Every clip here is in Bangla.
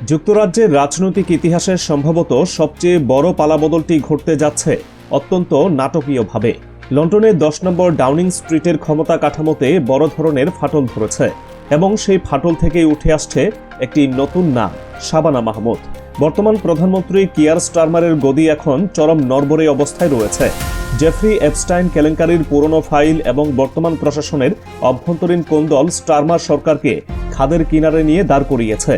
যুক্তরাজ্যের রাজনৈতিক ইতিহাসের সম্ভবত সবচেয়ে বড় পালাবদলটি ঘটতে যাচ্ছে অত্যন্ত নাটকীয়ভাবে। লন্ডনের 10 নম্বর ডাউনিং স্ট্রিটের ক্ষমতা কাঠামোতে বড় ধরনের ফাটল ধরেছে এবং সেই ফাটল থেকেই উঠে আসছে একটি নতুন নাম, শাবানা মাহমুদ। বর্তমান প্রধানমন্ত্রী কিয়ার স্টারমারের গদি এখন চরম নড়বড়ে অবস্থায় রয়েছে। জেফ্রি এপস্টাইন কেলেঙ্কারির পুরনো ফাইল এবং বর্তমান প্রশাসনের অভ্যন্তরীণ কোন্দল স্টারমার সরকারকে খাদের কিনারে নিয়ে দাঁড় করিয়েছে।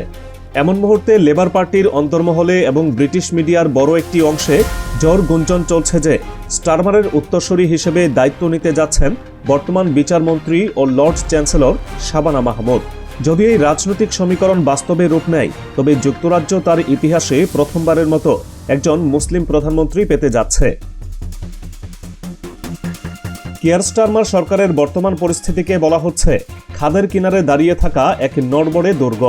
এমন মুহূর্তে লেবার পার্টির অন্তর্মহলে এবং ব্রিটিশ মিডিয়ার বড় একটি অংশে জোর গুঞ্জন চলছে যে স্টারমারের উত্তরসূরি হিসেবে দায়িত্ব নিতে যাচ্ছেন বর্তমান বিচারমন্ত্রী ও লর্ড চ্যান্সেলর শাবানা মাহমুদ। যদি এই রাজনৈতিক সমীকরণ বাস্তবে রূপ নেয়, তবে যুক্তরাজ্য তার ইতিহাসে প্রথমবারের মতো একজন মুসলিম প্রধানমন্ত্রী পেতে যাচ্ছে। কিয়ার স্টারমার সরকারের বর্তমান পরিস্থিতিকে বলা হচ্ছে খাদের কিনারে দাঁড়িয়ে থাকা এক নড়বড়ে দুর্গ।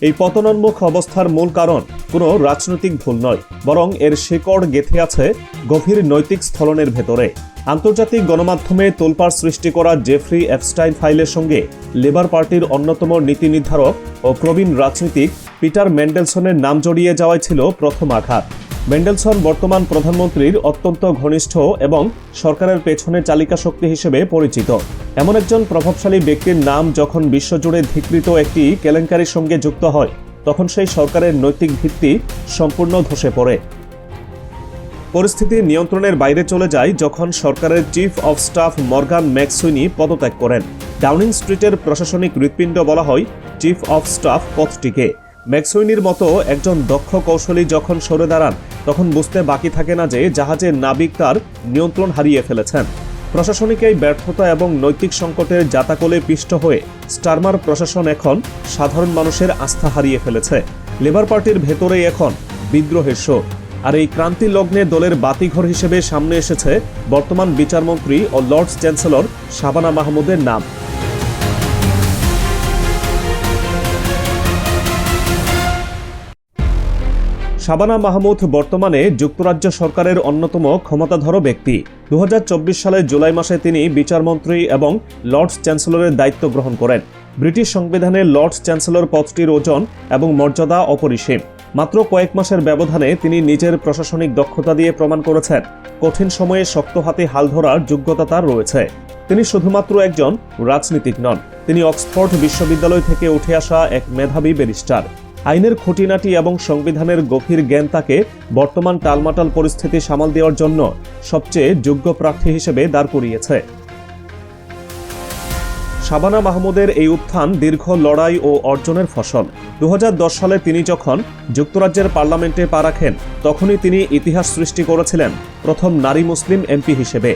এই পতনোন্মুখ অবস্থার মূল কারণ কোনো রাজনৈতিক ভুল নয়, বরং এর শিকড় গেঁথে আছে গভীর নৈতিক স্থলনের ভেতরে। আন্তর্জাতিক গণমাধ্যমে তোলপাড় সৃষ্টি করা জেফ্রি এপস্টাইন ফাইলের সঙ্গে লেবার পার্টির অন্যতম নীতি নির্ধারক ও প্রবীণ রাজনীতিক পিটার মেন্ডেলসনের নাম জড়িয়ে যাওয়াই ছিল প্রথম আঘাত। মেন্ডেলসন বর্তমান প্রধানমন্ত্রীর অত্যন্ত ঘনিষ্ঠ এবং সরকারের পেছনে চালিকা শক্তি হিসেবে পরিচিত। এমন একজন প্রভাবশালী ব্যক্তির নাম যখন বিশ্বজুড়ে ধিকৃত একটি কেলেঙ্কারির সঙ্গে যুক্ত হয়, তখন সেই সরকারের নৈতিক ভিত্তি সম্পূর্ণ ধসে পড়ে। পরিস্থিতি নিয়ন্ত্রণের বাইরে চলে যায় যখন সরকারের চিফ অফ স্টাফ মর্গান ম্যাকসুইনি পদত্যাগ করেন। ডাউনিং স্ট্রিটের প্রশাসনিক হৃৎপিণ্ড বলা হয় চিফ অফ স্টাফ পদটিকে। ম্যাকসুইনির মতো একজন দক্ষ কৌশলী যখন সরে দাঁড়ান, তখন বুঝতে বাকি থাকে না যে জাহাজের নাবিক তার নিয়ন্ত্রণ হারিয়ে ফেলেছেন। প্রশাসনিক এই ব্যর্থতা এবং নৈতিক সংকটের জাতাকলে পিষ্ট হয়ে স্টারমার প্রশাসন এখন সাধারণ মানুষের আস্থা হারিয়ে ফেলেছে। লেবার পার্টির ভেতরেই এখন বিদ্রোহের শো। আর এই ক্রান্তি লগ্নে দলের বাতিঘর হিসেবে সামনে এসেছে বর্তমান বিচারমন্ত্রী ও লর্ড চ্যান্সেলর শাবানা মাহমুদের নাম। শাবানা মাহমুদ বর্তমানে যুক্তরাজ্য সরকারের অন্যতম ক্ষমতাধর ব্যক্তি। 2024 সালের জুলাই মাসে তিনি বিচারমন্ত্রী এবং লর্ড চ্যান্সেলরের দায়িত্ব গ্রহণ করেন। ব্রিটিশ সংবিধানে লর্ড চ্যান্সেলর পদটির ওজন এবং মর্যাদা অপরিসীম। মাত্র কয়েক মাসের ব্যবধানে তিনি নিজের প্রশাসনিক দক্ষতা দিয়ে প্রমাণ করেছেন কঠিন সময়ে শক্ত হাতে হাল ধরার যোগ্যতা তার রয়েছে। তিনি শুধুমাত্র একজন রাজনীতিক নন, তিনি অক্সফোর্ড বিশ্ববিদ্যালয় থেকে উঠে আসা এক মেধাবী ব্যারিস্টার। আইনের খুঁটিনাটি এবং সংবিধানের গভীর জ্ঞান তাকে বর্তমান টালমাটাল পরিস্থিতি সামাল দেওয়ার জন্য সবচেয়ে যোগ্য প্রার্থী হিসেবে দাঁড় করিয়েছে। শাবানা মাহমুদের এই উত্থান দীর্ঘ লড়াই ও অর্জনের ফসল। 2010 সালে তিনি যখন যুক্তরাজ্যের পার্লামেন্টে পা রাখেন, তখনই তিনি ইতিহাস সৃষ্টি করেছিলেন প্রথম নারী মুসলিম এমপি হিসেবে।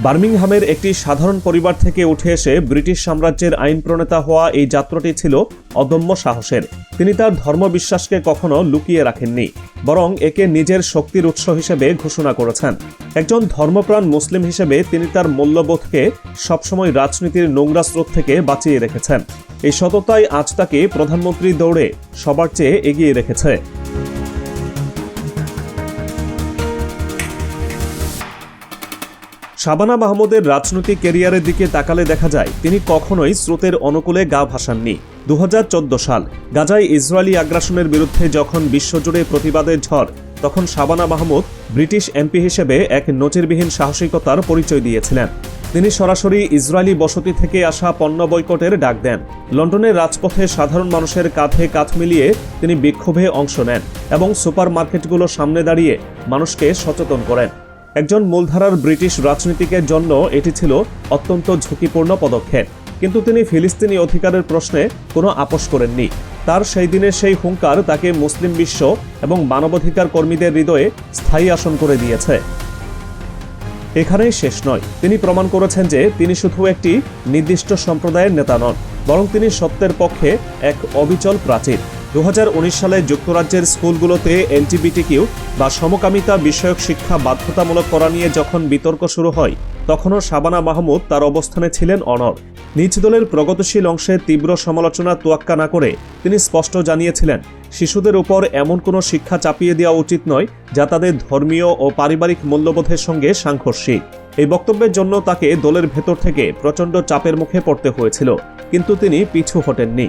বার্মিংহামের একটি সাধারণ পরিবার থেকে উঠে এসে ব্রিটিশ সাম্রাজ্যের আইন প্রণেতা হওয়া এই যাত্রাটি ছিল অদম্য সাহসের। তিনি তার ধর্মবিশ্বাসকে কখনো লুকিয়ে রাখেননি, বরং একে নিজের শক্তির উৎস হিসেবে ঘোষণা করেছেন। একজন ধর্মপ্রাণ মুসলিম হিসেবে তিনি তার মূল্যবোধকে সবসময় রাজনীতির নোংরা স্রোত থেকে বাঁচিয়ে রেখেছেন। এই সততাই আজ তাকে প্রধানমন্ত্রী দৌড়ে সবার চেয়ে এগিয়ে রেখেছে। শাবানা মাহমুদের রাজনৈতিক ক্যারিয়ারের দিকে তাকালে দেখা যায় তিনি কখনোই স্রোতের অনুকূলে গা ভাসাননি। 2014 সাল গাজায় ইসরায়েলি আগ্রাসনের বিরুদ্ধে যখন বিশ্বজুড়ে প্রতিবাদের ঝড়, তখন শাবানা মাহমুদ ব্রিটিশ এমপি হিসেবে এক নজিরবিহীন সাহসিকতার পরিচয় দিয়েছিলেন। তিনি সরাসরি ইসরায়েলি বসতি থেকে আসা পণ্য বয়কটের ডাক দেন। লন্ডনের রাজপথে সাধারণ মানুষের কাঁধে কাঁধ মিলিয়ে তিনি বিক্ষোভে অংশ নেন এবং সুপার মার্কেটগুলোর সামনে দাঁড়িয়ে মানুষকে সচেতন করেন। একজন মূলধারার ব্রিটিশ রাজনীতিকের জন্য এটি ছিল অত্যন্ত ঝুঁকিপূর্ণ পদক্ষেপ, কিন্তু তিনি ফিলিস্তিনি অধিকারের প্রশ্নে কোনো আপোষ করেননি। তার সেই দিনের সেই হুঙ্কার তাকে মুসলিম বিশ্ব এবং মানবাধিকার কর্মীদের হৃদয়ে স্থায়ী আসন করে দিয়েছে। এখানেই শেষ নয়, তিনি প্রমাণ করেছেন যে তিনি শুধু একটি নির্দিষ্ট সম্প্রদায়ের নেতা নন, বরং তিনি সত্যের পক্ষে এক অবিচল প্রাচীর। 2019 সালে যুক্তরাজ্যের স্কুলগুলোতে এলজিবিটিকিউ বা সমকামিতা বিষয়ক শিক্ষা বাধ্যতামূলক করা নিয়ে যখন বিতর্ক শুরু হয়, তখনও শাবানা মাহমুদ তার অবস্থানে ছিলেন অনড়। নিজ দলের প্রগতিশীল অংশে তীব্র সমালোচনা তোয়াক্কা না করে তিনি স্পষ্ট জানিয়েছিলেন শিশুদের উপর এমন কোনো শিক্ষা চাপিয়ে দেওয়া উচিত নয় যা তাদের ধর্মীয় ও পারিবারিক মূল্যবোধের সঙ্গে সাংঘর্ষিক। এই বক্তব্যের জন্য তাকে দলের ভেতর থেকে প্রচণ্ড চাপের মুখে পড়তে হয়েছিল, কিন্তু তিনি পিছু হটেননি।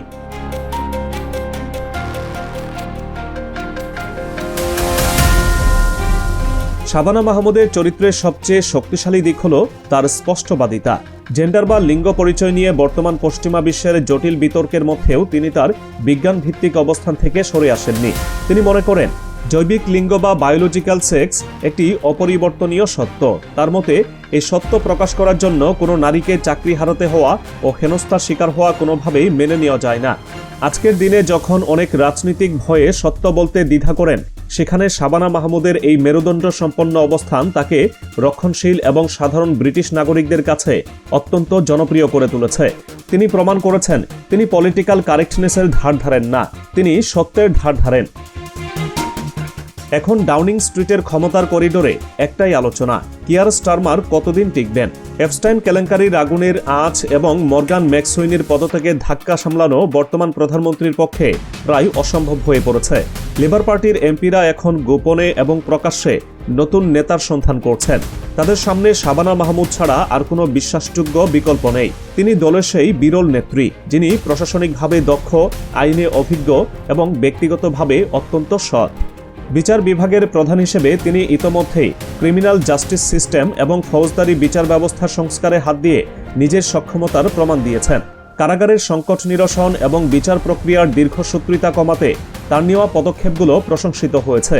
শাবানা মাহমুদের চরিত্রের সবচেয়ে শক্তিশালী দিক হল তার স্পষ্টবাদিতা। জেন্ডার বা লিঙ্গ পরিচয় নিয়ে বর্তমান পশ্চিমা বিশ্বের জটিল বিতর্কের মধ্যেও তিনি তার বিজ্ঞান ভিত্তিক অবস্থান থেকে সরে আসেননি। তিনি মনে করেন জৈবিক লিঙ্গ বা বায়োলজিক্যাল সেক্স একটি অপরিবর্তনীয় সত্য। তার মতে এই সত্য প্রকাশ করার জন্য কোনো নারীকে চাকরি হারাতে হওয়া ও হেনস্থার শিকার হওয়া কোনোভাবেই মেনে নেওয়া যায় না। আজকের দিনে যখন অনেক রাজনীতিক ভয়ে সত্য বলতে দ্বিধা করেন, সেখানে শাবানা মাহমুদের এই মেরুদণ্ড সম্পন্ন অবস্থান তাকে রক্ষণশীল এবং সাধারণ ব্রিটিশ নাগরিকদের কাছে অত্যন্ত জনপ্রিয় করে তুলেছে। তিনি প্রমাণ করেছেন তিনি পলিটিক্যাল কারেক্টনেসের ধার ধারেন না, তিনি সত্যের ধার ধারেন। এখন ডাউনিং স্ট্রিটের ক্ষমতার করিডোরে একটাই আলোচনা, কিয়ার স্টারমার কতদিন টিকবেন। এপস্টাইন কেলেঙ্কারির আগুনের আঁচ এবং মর্গান ম্যাকসুইনের পদত্যাগের ধাক্কা সামলানো বর্তমান প্রধানমন্ত্রীর পক্ষে প্রায় অসম্ভব হয়ে পড়েছে। লেবার পার্টির এমপিরা এখন গোপনে এবং প্রকাশ্যে নতুন নেতার সন্ধান করছেন। তাদের সামনে শাবানা মাহমুদ ছাড়া আর কোনো বিশ্বাসযোগ্য বিকল্প নেই। তিনি দলের সেই বিরল নেত্রী, যিনি প্রশাসনিকভাবে দক্ষ, আইনে অভিজ্ঞ এবং ব্যক্তিগতভাবে অত্যন্ত সৎ। বিচার বিভাগের প্রধান হিসেবে তিনি ইতোমধ্যেই ক্রিমিনাল জাস্টিস সিস্টেম এবং ফৌজদারি বিচার ব্যবস্থা সংস্কারে হাত দিয়ে নিজের সক্ষমতার প্রমাণ দিয়েছেন। কারাগারের সংকট নিরসন এবং বিচার প্রক্রিয়ার দীর্ঘসূত্রিতা কমাতে তার নেওয়া পদক্ষেপগুলো প্রশংসিত হয়েছে।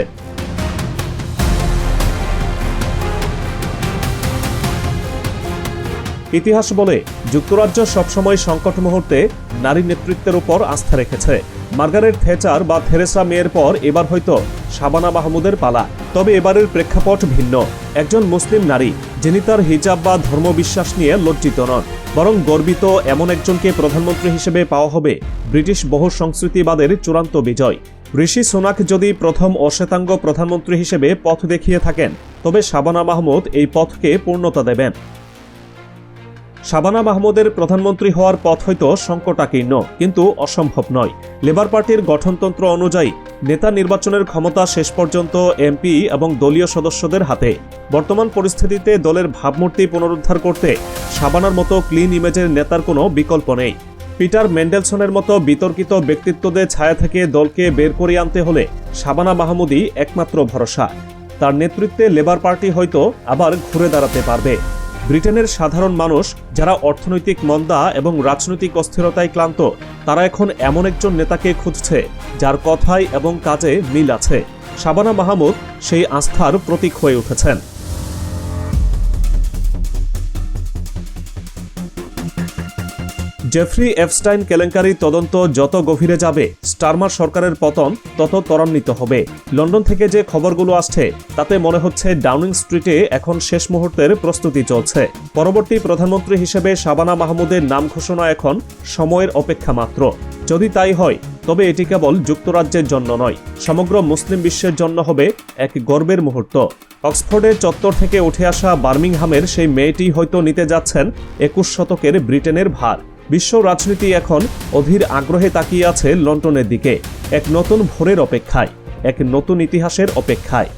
ইতিহাস বলে যুক্তরাজ্য সবসময় সংকট মুহূর্তে নারী নেতৃত্বের উপর আস্থা রেখেছে। মার্গারেট থেচার বা থেরেসা মেয়ের পর এবার হয়তো শাবানা মাহমুদের পালা। তবে এবারের প্রেক্ষাপট ভিন্ন। একজন মুসলিম নারী যিনি তার হিজাব বা ধর্মবিশ্বাস নিয়ে লজ্জিত নন, বরং গর্বিত এমন একজনকে প্রধানমন্ত্রী হিসেবে পাওয়া হবে ব্রিটিশ বহু সংস্কৃতিবাদের চূড়ান্ত বিজয়। ঋষি সুনাক যদি প্রথম অশ্বেতাঙ্গ প্রধানমন্ত্রী হিসেবে পথ দেখিয়ে থাকেন, তবে শাবানা মাহমুদ এই পথকে পূর্ণতা দেবেন। শাবানা মাহমুদের প্রধানমন্ত্রী হওয়ার পথ হয়তো সংকটাকীর্ণ, কিন্তু অসম্ভব নয়। লেবার পার্টির গঠনতন্ত্র অনুযায়ী নেতা নির্বাচনের ক্ষমতা শেষ পর্যন্ত এমপি এবং দলীয় সদস্যদের হাতে। বর্তমান পরিস্থিতিতে দলের ভাবমূর্তি পুনরুদ্ধার করতে শাবানার মতো ক্লিন ইমেজের নেতার কোনো বিকল্প নেই। পিটার মেন্ডেলসনের মতো বিতর্কিত ব্যক্তিত্বদের ছায়া থেকে দলকে বের করে আনতে হলে শাবানা মাহমুদই একমাত্র ভরসা। তার নেতৃত্বে লেবার পার্টি হয়তো আবার ঘুরে দাঁড়াতে পারবে। ব্রিটেনের সাধারণ মানুষ যারা অর্থনৈতিক মন্দা এবং রাজনৈতিক অস্থিরতায় ক্লান্ত, তারা এখন এমন একজন নেতাকে খুঁজছে যার কথায় এবং কাজে মিল আছে। শাবানা মাহমুদ সেই আস্থার প্রতীক হয়ে উঠেছেন। জেফ্রি এপস্টাইন কেলেঙ্কারি তদন্ত যত গভীরে যাবে, স্টারমার সরকারের পতন তত ত্বরান্বিত হবে। লন্ডন থেকে যে খবরগুলো আসছে তাতে মনে হচ্ছে ডাউনিং স্ট্রিটে এখন শেষ মুহূর্তের প্রস্তুতি চলছে। পরবর্তী প্রধানমন্ত্রী হিসেবে শাবানা মাহমুদের নাম ঘোষণা এখন সময়ের অপেক্ষা মাত্র। যদি তাই হয়, তবে এটি কেবল যুক্তরাজ্যের জন্য নয়, সমগ্র মুসলিম বিশ্বের জন্য হবে এক গর্বের মুহূর্ত। অক্সফোর্ডের চত্বর থেকে উঠে আসা বার্মিংহামের সেই মেয়েটি হয়তো নিতে যাচ্ছেন 21 শতকের ব্রিটেনের ভার। বিশ্ব রাজনীতি এখন অধীর আগ্রহে তাকিয়ে আছে লন্ডনের দিকে, এক নতুন ভোরের অপেক্ষায়, এক নতুন ইতিহাসের অপেক্ষায়।